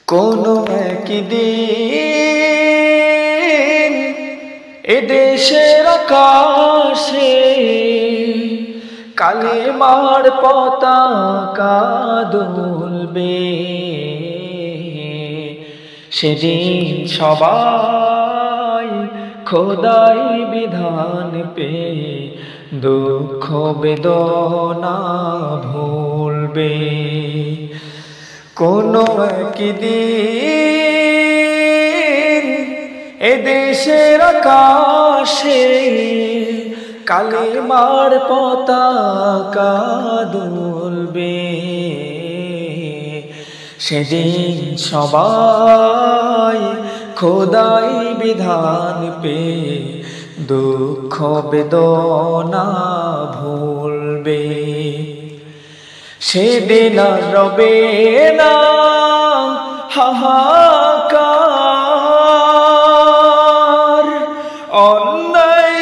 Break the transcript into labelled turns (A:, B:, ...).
A: কোনো একদিন এদেশের আকাশে কালেমার পতাকা দুলবে। সেদিন সবাই খোদাই বিধান পে দুঃখ বেদনা ভুলবে। কোনো একদিন এদেশের আকাশে কালেমার পতাকা দুলবে। সেদিন সবাই খোদাই বিধান পে দুঃখ বেদনা ভুলবে। সেদিন রবে না হাহাকার, অন্যায়